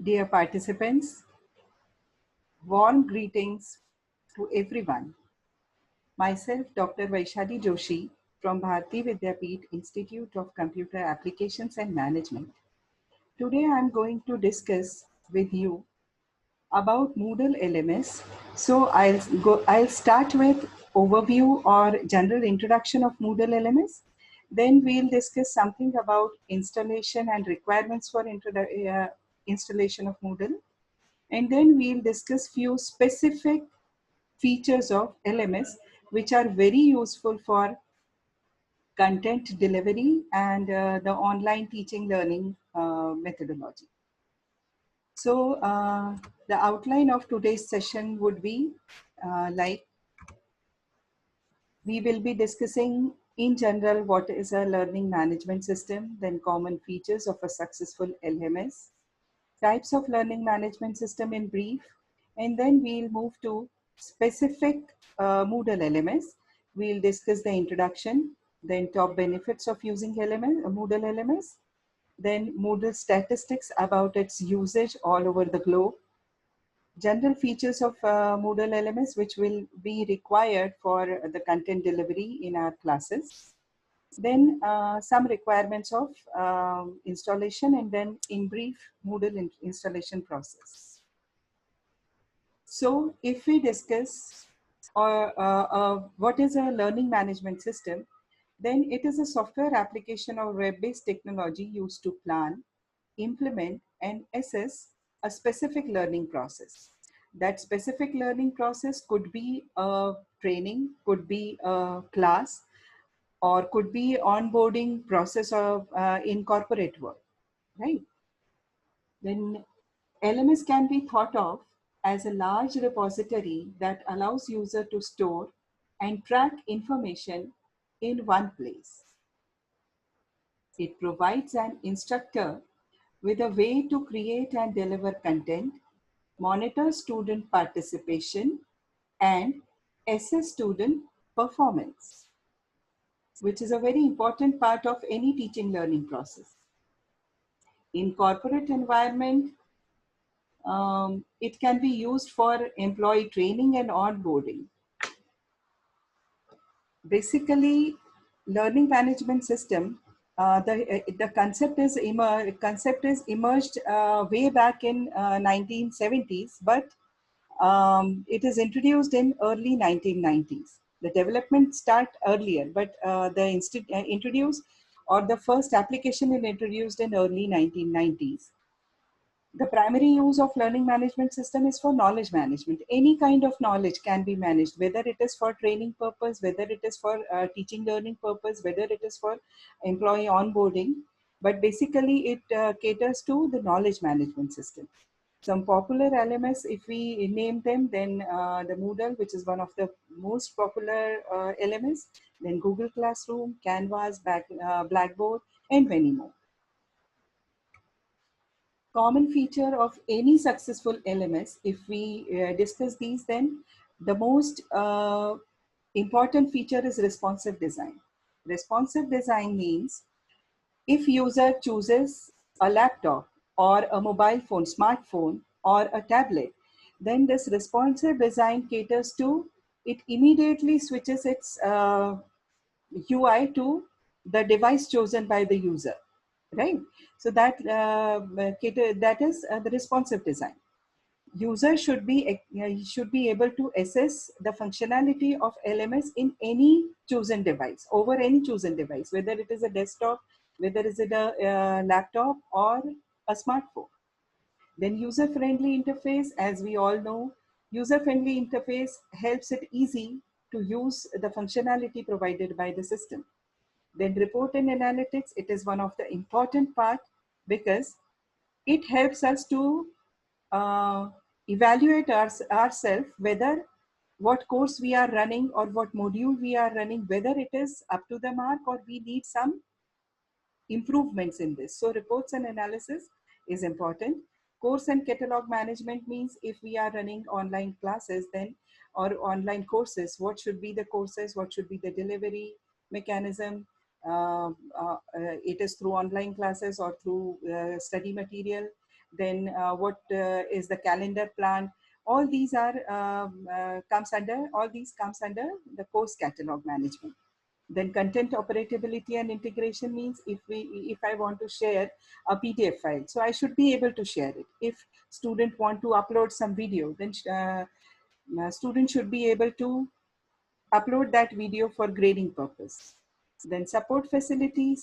Dear participants, warm greetings to everyone. Myself, Dr. Vaishali Joshi from Bharati Vidyapeeth Institute of Computer Applications and Management. Today I am going to discuss with you about Moodle LMS. So I'll start with overview or general introduction of Moodle LMS. Then we'll discuss something about installation and requirements for installation of Moodle. And then we'll discuss few specific features of LMS which are very useful for content delivery and the online teaching learning methodology. So the outline of today's session would be like we will be discussing in general what is a learning management system, then common features of a successful LMS, types of learning management system in brief, and then we'll move to specific Moodle LMS. We'll discuss the introduction, then top benefits of using Moodle LMS, then Moodle statistics about its usage all over the globe, general features of Moodle LMS which will be required for the content delivery in our classes, then some requirements of installation, and then in brief Moodle installation process. So if we discuss what is a learning management system, then it is a software application or web-based technology used to plan, implement, and assess a specific learning process. That specific learning process could be a training, could be a class, or could be onboarding process of in corporate work, right? Then LMS can be thought of as a large repository that allows user to store and track information in one place. It provides an instructor with a way to create and deliver content, monitor student participation, and assess student performance, which is a very important part of any teaching learning process. In corporate environment, it can be used for employee training and onboarding. Basically, learning management system, the concept is emerged way back in 1970s, but it is introduced in early 1990s. The development start earlier, but introduced or the first application is introduced in early 1990s. The primary use of learning management system is for knowledge management. Any kind of knowledge can be managed, whether it is for training purpose, whether it is for teaching learning purpose, whether it is for employee onboarding. But basically it caters to the knowledge management system. Some popular LMS, if we name them, then the Moodle, which is one of the most popular LMS, then Google Classroom, Canvas, Blackboard, and many more. Common feature of any successful LMS, if we discuss these, then the most important feature is responsive design. Responsive design means if user chooses a laptop or a mobile phone, smartphone, or a tablet, then this responsive design caters to, it immediately switches its UI to the device chosen by the user, right? So that is the responsive design. User should be able to assess the functionality of LMS in any chosen device, over any chosen device, whether it is a desktop, whether it is a laptop or a smartphone. Then user-friendly interface, as we all know, user-friendly interface helps it easy to use the functionality provided by the system. Then report and analytics, it is one of the important part because it helps us to uh, evaluate ourselves whether what course we are running or what module we are running, whether it is up to the mark or we need some improvements in this. So reports and analysis is important. Course and catalog management means if we are running online classes then or online courses, what should be the courses, what should be the delivery mechanism. It is through online classes or through study material. then what is the calendar plan. All these are all these comes under the course catalog management. Then content operability and integration means if I want to share a PDF file, so I should be able to share it. If student want to upload some video, then student should be able to upload that video for grading purpose. Then support facility is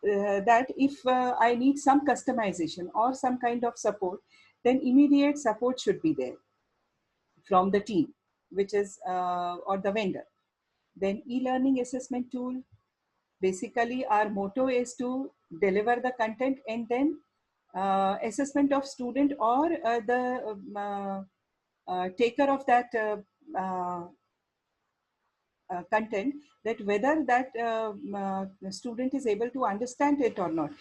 that if I need some customization or some kind of support, then immediate support should be there from the team, which is or the vendor. Then e-learning assessment tool. Basically, our motto is to deliver the content and then assessment of student or the taker of that content, that whether that student is able to understand it or not.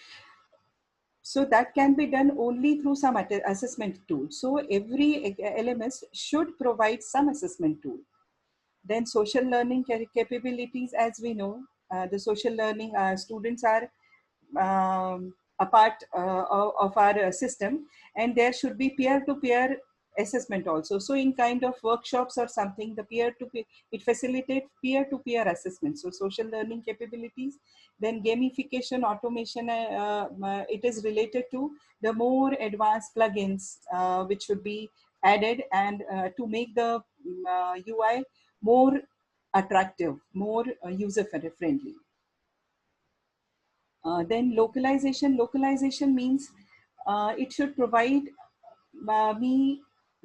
So that can be done only through some assessment tool. So every LMS should provide some assessment tool. Then social learning capabilities, as we know, the social learning students are a part of our system, and there should be peer-to-peer assessment also. So in kind of workshops or something, the peer-to-peer, it facilitates peer-to-peer assessment. So social learning capabilities. Then gamification, automation, it is related to the more advanced plugins which should be added, and to make the UI more attractive, more user friendly. Then localization means it should provide me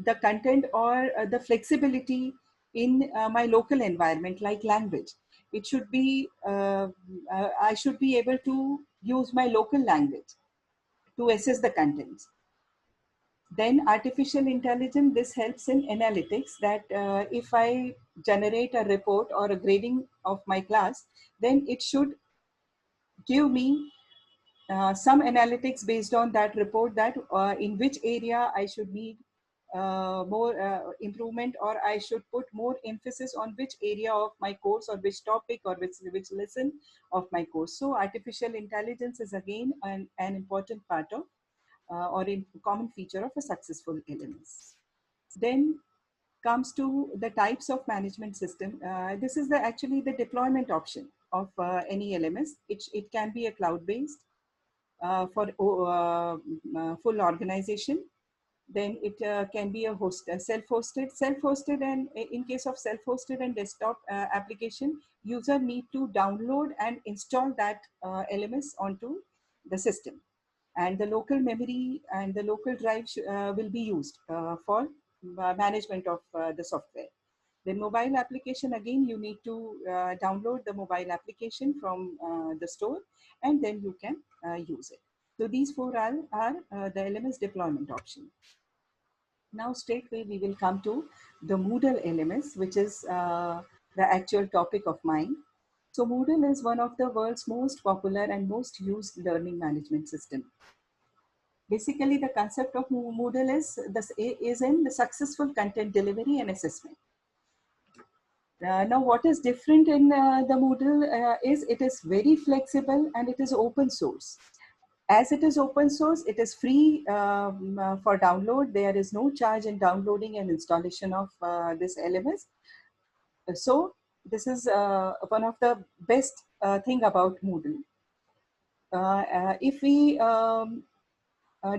the content or the flexibility in my local environment, like language. It should be, I should be able to use my local language to assess the contents. Then artificial intelligence, this helps in analytics, that if I generate a report or a grading of my class, then it should give me some analytics based on that report, that in which area I should need more improvement, or I should put more emphasis on which area of my course, or which topic, or which lesson of my course. So artificial intelligence is again an important part of or a common feature of a successful LMS. Then comes to the types of management system. This is actually the deployment option of any LMS. It can be a cloud-based for full organization. Then it can be a self-hosted, and in case of self-hosted and desktop application, user need to download and install that LMS onto the system, and the local memory and the local drive will be used for management of the software. Then mobile application, again, you need to download the mobile application from the store, and then you can use it. So these four are the LMS deployment option. Now straightway we will come to the Moodle LMS, which is the actual topic of mine. So Moodle is one of the world's most popular and most used learning management system. Basically, the concept of Moodle is in the successful content delivery and assessment. Now, what is different in the Moodle is it is very flexible and it is open source. As it is open source, it is free for download. There is no charge in downloading and installation of this LMS. So this is one of the best thing about Moodle. If we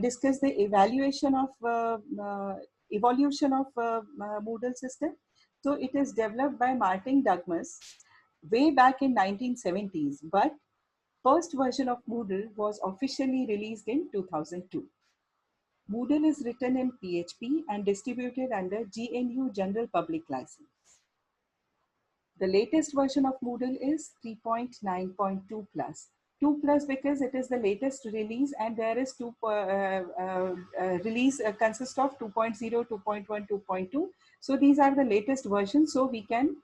discuss the evolution of Moodle system, so it is developed by Martin Douglas way back in 1970s, but first version of Moodle was officially released in 2002. Moodle is written in PHP and distributed under GNU General Public License. The latest version of Moodle is 3.9.2 plus. 2 plus because it is the latest release, and there is release consists of 2.0, 2.1, 2.2. So these are the latest versions. So we can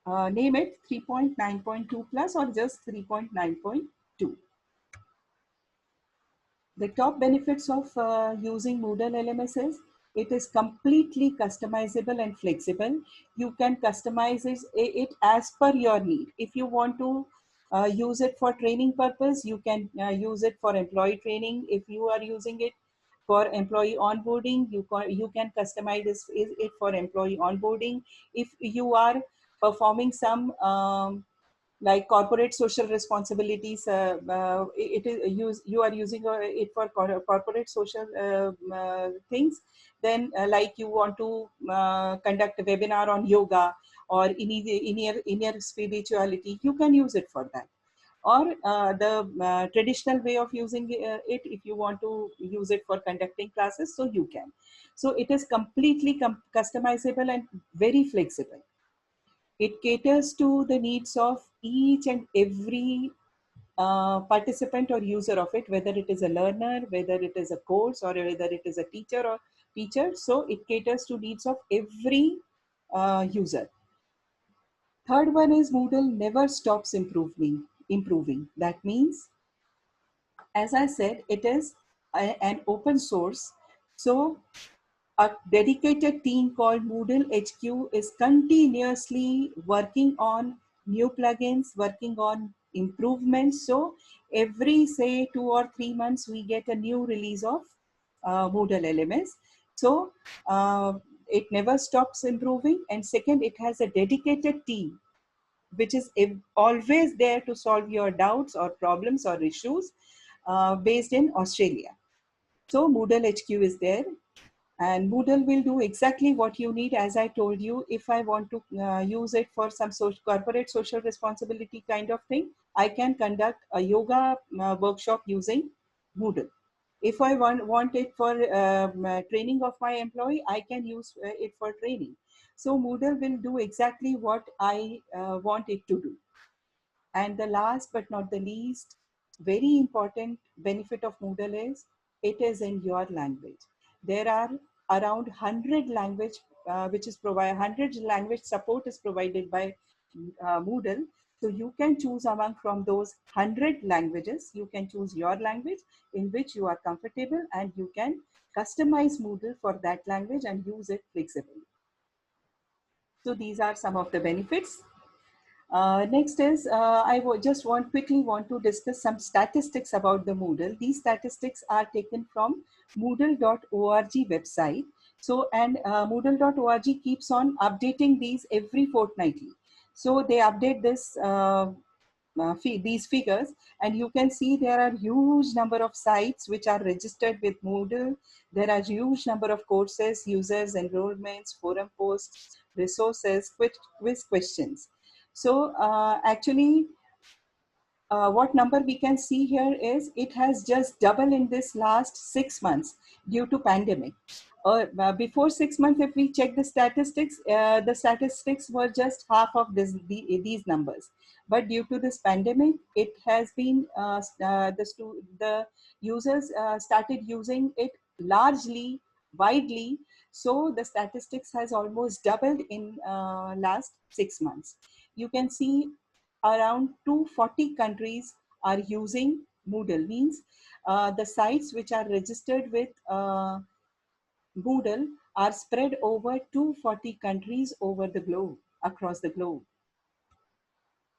name it 3.9.2 plus or just 3.9.2. The top benefits of using Moodle LMS is it is completely customizable and flexible. You can customize it as per your need. If you want to use it for training purpose. You can use it for employee training. If you are using it for employee onboarding, you can customize it for employee onboarding. If you are performing some like corporate social responsibilities, it is you are using it for corporate social things, then like you want to conduct a webinar on yoga or inner spirituality, you can use it for that. Or the traditional way of using it, if you want to use it for conducting classes, so you can. So it is completely customizable and very flexible. It caters to the needs of each and every participant or user of it, whether it is a learner, whether it is a course, or whether it is a teacher. So it caters to needs of every user. Third one is Moodle never stops improving. That means, as I said, it is an open source. So a dedicated team called Moodle HQ is continuously working on new plugins, working on improvements. So every, say, 2 or 3 months, we get a new release of Moodle LMS. So it never stops improving. And second, it has a dedicated team which is always there to solve your doubts or problems or issues, based in Australia. So Moodle HQ is there, and Moodle will do exactly what you need. As I told you, if I want to use it for some corporate social responsibility kind of thing, I can conduct a yoga workshop using Moodle. If I want it for training of my employee, I can use it for training. So Moodle will do exactly what I want it to do. And the last but not the least, very important benefit of Moodle is it is in your language. There are around 100 language, which is provided, 100 language support is provided by Moodle. So you can choose among from those 100 languages, you can choose your language in which you are comfortable, and you can customize Moodle for that language and use it flexibly. So these are some of the benefits. Next is, just quickly want to discuss some statistics about the Moodle. These statistics are taken from Moodle.org website. So, and Moodle.org keeps on updating these every fortnightly. So they update these figures, and you can see there are huge number of sites which are registered with Moodle. There are huge number of courses, users, enrollments, forum posts, resources, quiz questions. So actually, what number we can see here is it has just doubled in this last 6 months due to pandemic. Before 6 months, if we check the statistics were just half of these numbers. But due to this pandemic, it has been the users started using it largely, widely. So the statistics has almost doubled in last 6 months. You can see around 240 countries are using Moodle. Means the sites which are registered with Moodle are spread over 240 countries over the globe, across the globe.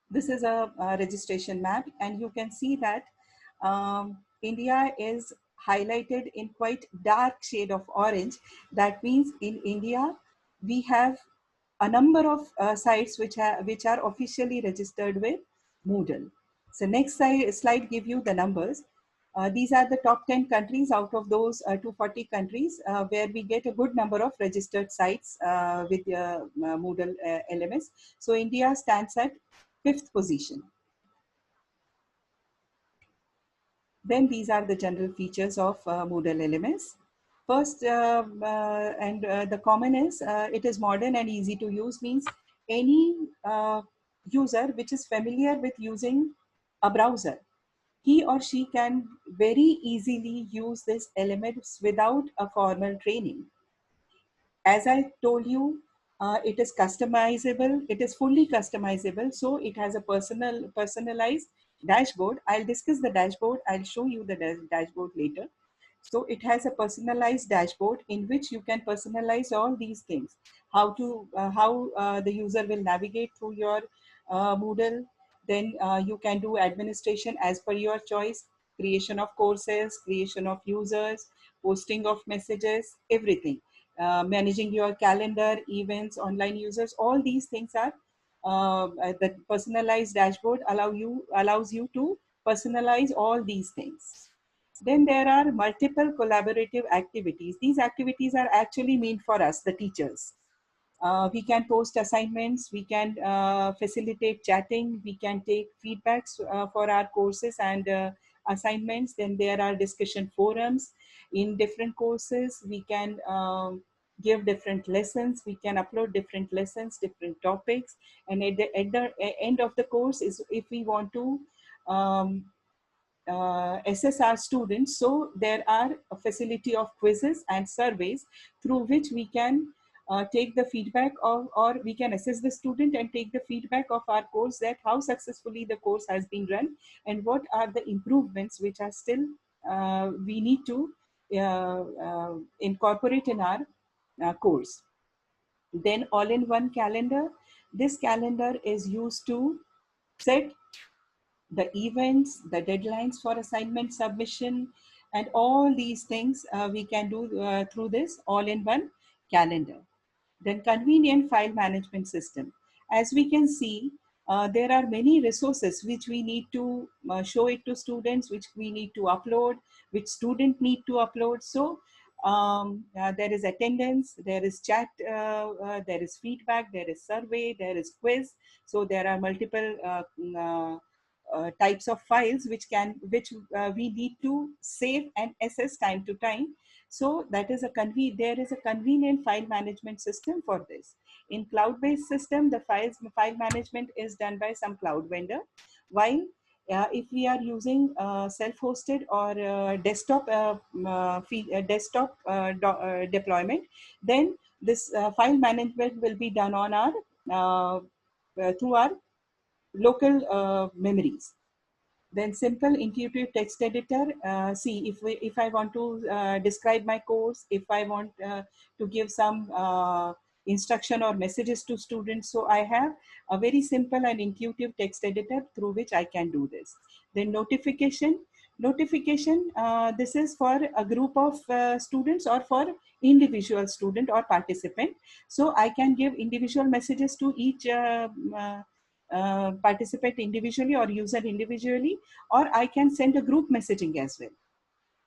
This is a registration map, and you can see that India is highlighted in quite dark shade of orange. That means in India, we have a number of sites which are officially registered with Moodle. So next slide give you the numbers. These are the top 10 countries out of those 240 countries where we get a good number of registered sites with Moodle LMS. So India stands at 5th position. Then these are the general features of Moodle LMS. First, the common is it is modern and easy to use. Means any user which is familiar with using a browser, he or she can very easily use this elements without a formal training. As I told you, it is customizable. It is fully customizable. So it has a personalized dashboard. I'll discuss the dashboard. I'll show you the dashboard later. So it has a personalized dashboard in which you can personalize all these things. How the user will navigate through your Moodle. Then you can do administration as per your choice, creation of courses, creation of users, posting of messages, everything. Managing your calendar, events, online users, all these things are the personalized dashboard allows you to personalize all these things. Then there are multiple collaborative activities. These activities are actually meant for us, the teachers. We can post assignments, we can facilitate chatting, we can take feedbacks for our courses and assignments. Then there are discussion forums in different courses. We can give different lessons, we can upload different lessons, different topics. And at the end of the course is if we want to um, assess our students. So there are a facility of quizzes and surveys through which we can take the feedback of, or we can assess the student and take the feedback of our course, that how successfully the course has been run and what are the improvements which are still we need to incorporate in our course. Then all-in-one calendar. This calendar is used to set the events, the deadlines for assignment submission, and all these things we can do through this all-in-one calendar. Then convenient file management system. As we can see, there are many resources which we need to show it to students, which we need to upload, which student need to upload. So there is attendance, there is chat, there is feedback, there is survey, there is quiz. So there are multiple types of files which we need to save and assess time to time. So that is there is a convenient file management system for this. In cloud-based system, the file management is done by some cloud vendor, while if we are using self-hosted or desktop deployment, then this file management will be done on our through our local memories. Then simple intuitive text editor. See, if I want to describe my course, if I want to give some instruction or messages to students, so I have a very simple and intuitive text editor through which I can do this. Then notification, this is for a group of students or for individual student or participant. So I can give individual messages to each participant individually or user individually, or I can send a group messaging as well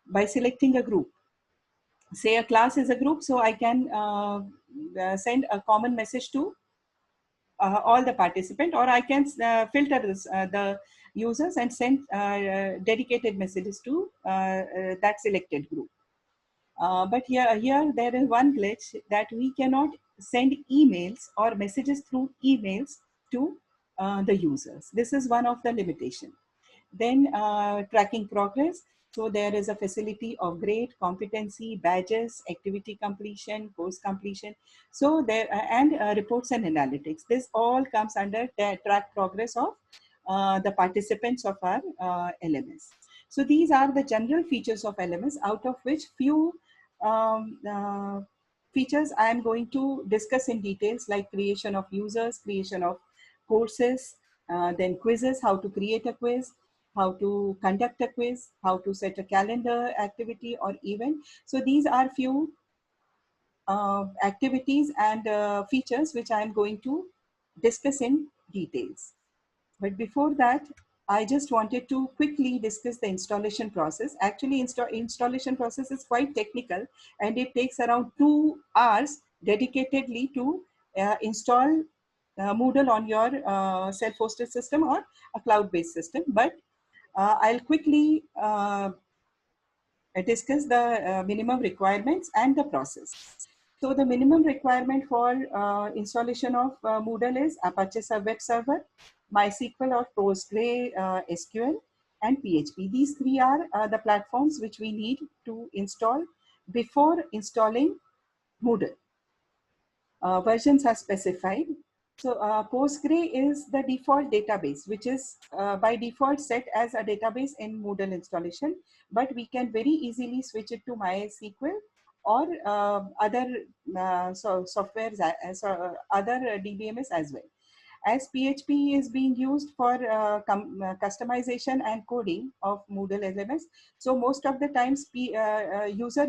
by selecting a group. Say a class is a group, so I can send a common message to all the participant, or I can filter the users and send dedicated messages to that selected group. But here there is one glitch, that we cannot send emails or messages through emails to the users. This is one of the limitation. Then tracking progress. So there is a facility of grade, competency, badges, activity completion, course completion. So there and reports and analytics. This all comes under the track progress of the participants of our LMS. So these are the general features of LMS, out of which few um, uh, features I am going to discuss in details, like creation of users, creation of courses, then quizzes, how to create a quiz, how to conduct a quiz, how to set a calendar activity or event. So these are few activities and features which I am going to discuss in details. But before that, I just wanted to quickly discuss the installation process. Actually, installation process is quite technical, and it takes around 2 hours dedicatedly to install Moodle on your self-hosted system or a cloud-based system. But I'll quickly discuss the minimum requirements and the process. So the minimum requirement for installation of Moodle is Apache Web Server, MySQL or Postgre SQL, and PHP. These three are the platforms which we need to install before installing Moodle. Versions are specified. So Postgre is the default database, which is by default set as a database in Moodle installation, but we can very easily switch it to MySQL or other softwares, other DBMS as well. As PHP is being used for customization and coding of Moodle LMS, so most of the times user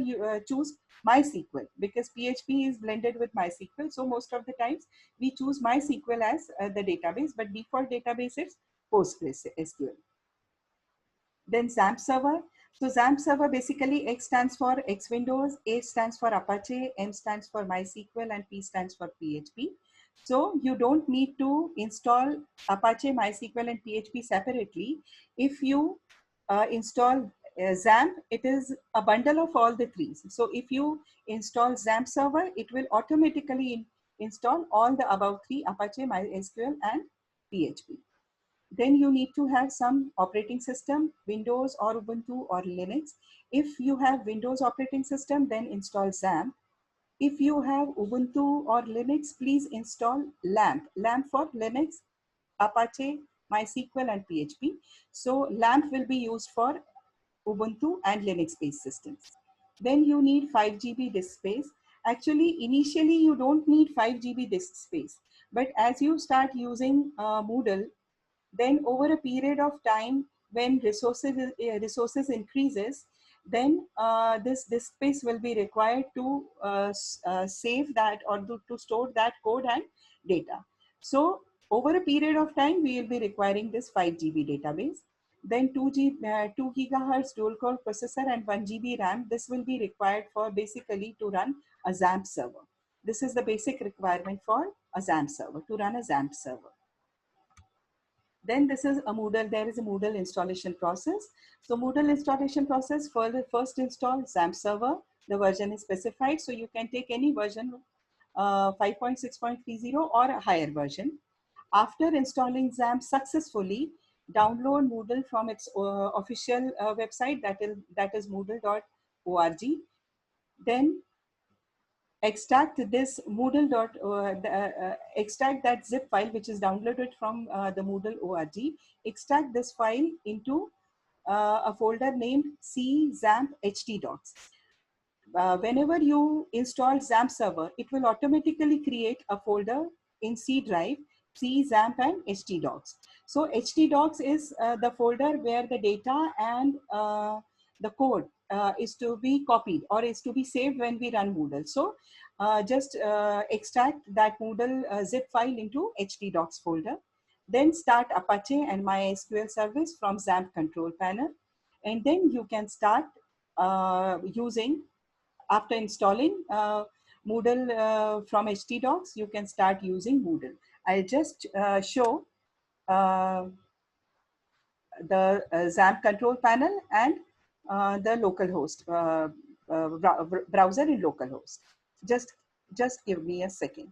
choose MySQL, because PHP is blended with MySQL. So most of the times we choose MySQL as the database, but default database is PostgreSQL. Then XAMPP server. So XAMPP server, basically X stands for X Windows, A stands for Apache, M stands for MySQL, and P stands for PHP. So you don't need to install Apache, MySQL, and PHP separately. If you install XAMPP, it is a bundle of all the three. So if you install XAMPP server, it will automatically install all the above three: Apache, MySQL, and PHP. Then you need to have some operating system, Windows or Ubuntu or Linux. If you have Windows operating system, then install XAMPP. If you have Ubuntu or Linux, please install LAMP. LAMP for Linux, Apache, MySQL, and PHP. So LAMP will be used for Ubuntu and Linux based systems. Then you need 5 GB disk space. Actually, initially you don't need 5 GB disk space, but as you start using Moodle, then over a period of time, when resources increases, then this disk space will be required to save that, or to store that code and data. So over a period of time, we will be requiring this 5 GB database. Then 2 gigahertz dual core processor and 1 GB RAM. This will be required for basically to run a XAMPP server. This is the basic requirement for a XAMPP server, to run a XAMPP server. Then this is a Moodle, there is a Moodle installation process. So Moodle installation process, for the first install XAMPP server, the version is specified. So you can take any version, 5.6.30 or a higher version. After installing XAMPP successfully, download Moodle from its official website, that is moodle.org. Then extract this Moodle extract that zip file which is downloaded from the Moodle org. Extract this file into a folder named C XAMPP htdocs. Whenever you install XAMPP server, it will automatically create a folder in C drive, C, XAMPP, and htdocs. So htdocs is the folder where the data and the code is to be copied or is to be saved when we run Moodle. So just extract that Moodle zip file into htdocs folder. Then start Apache and MySQL service from XAMPP control panel. And then you can start using, after installing Moodle from htdocs, you can start using Moodle. I'll just show the XAMPP control panel and the localhost browser in localhost. Just give me a second.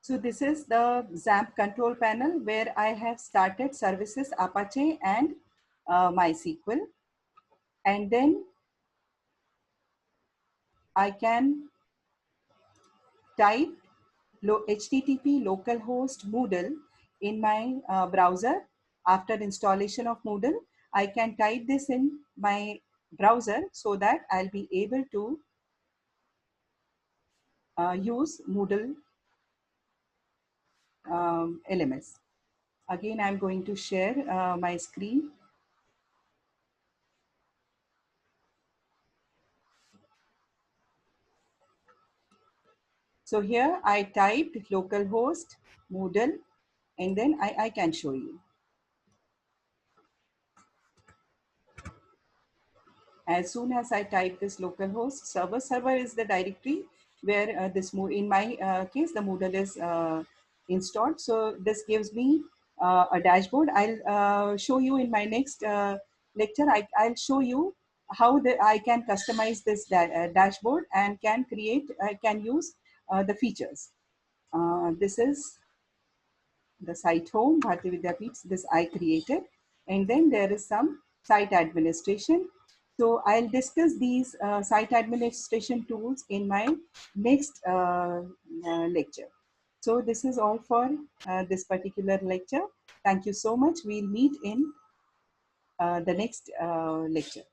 So this is the XAMPP control panel where I have started services Apache and MySQL. And then I can type HTTP localhost Moodle in my browser. After installation of Moodle, I can type this in my browser so that I'll be able to use Moodle LMS. Again, I'm going to share my screen. So here I typed localhost Moodle, and then I can show you. As soon as I type this localhost server is the directory where in my case, the Moodle is installed. So this gives me a dashboard. I'll show you in my next lecture. I'll show you how I can customize this dashboard and can use the features. This is the site home, Bharati Vidyapeeth. This I created. And then there is some site administration. So I'll discuss these site administration tools in my next lecture. So this is all for this particular lecture. Thank you so much. We'll meet in the next lecture.